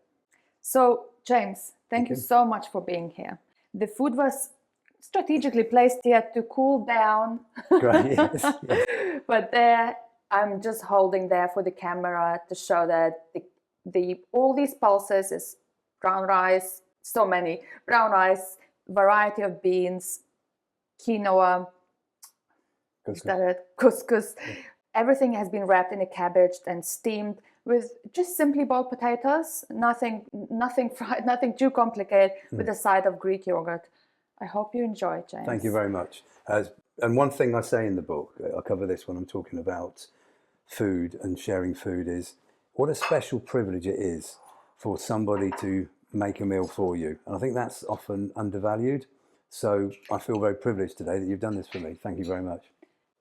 So, James, thank you so much for being here. The food was strategically placed here to cool down. Great, yes. But there, I'm just holding there for the camera to show that all these pulses is brown rice, so many brown rice, variety of beans, quinoa, couscous. Everything has been wrapped in a cabbage and steamed with just simply boiled potatoes, nothing fried, nothing too complicated, with a side of Greek yogurt. I hope you enjoy it, James. Thank you very much. And one thing I say in the book, I cover this when I'm talking about food and sharing food, is what a special privilege it is for somebody to make a meal for you. And I think that's often undervalued. So I feel very privileged today that you've done this for me. Thank you very much.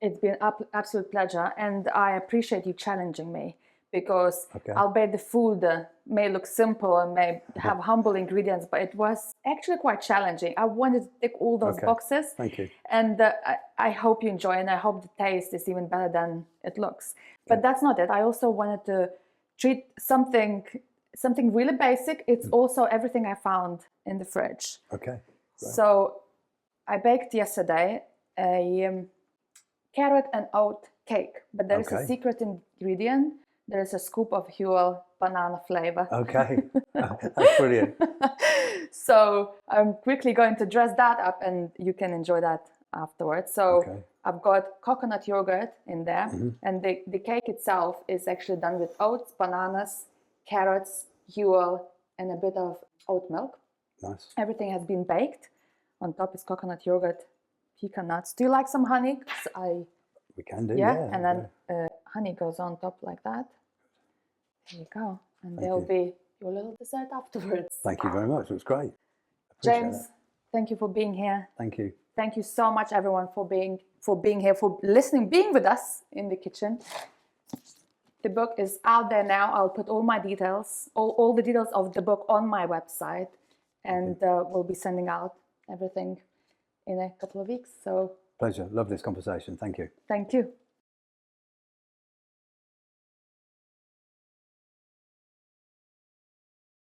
It's been an absolute pleasure, and I appreciate you challenging me, because albeit the food may look simple and may have humble ingredients, but it was actually quite challenging. I wanted to tick all those boxes. Thank you. And I hope you enjoy, and I hope the taste is even better than it looks. But that's not it. I also wanted to treat something really basic. It's also everything I found in the fridge. Okay. Great. So I baked yesterday a carrot and oat cake, but there is a secret ingredient. There is a scoop of Huel banana flavor. Okay, that's brilliant. So I'm quickly going to dress that up, and you can enjoy that afterwards. So I've got coconut yogurt in there, and the cake itself is actually done with oats, bananas, carrots, Huel, and a bit of oat milk. Nice. Everything has been baked. On top is coconut yogurt, pecan nuts. Do you like some honey? We can do, yeah. And then honey goes on top like that. There you go. And there'll be your little dessert afterwards. Thank you very much. It was great. James, Thank you for being here. Thank you. Thank you so much, everyone, for being here, for listening, being with us in the kitchen. The book is out there now. I'll put all my details, all the details of the book on my website, and we'll be sending out everything in a couple of weeks. So pleasure. Love this conversation. Thank you. Thank you.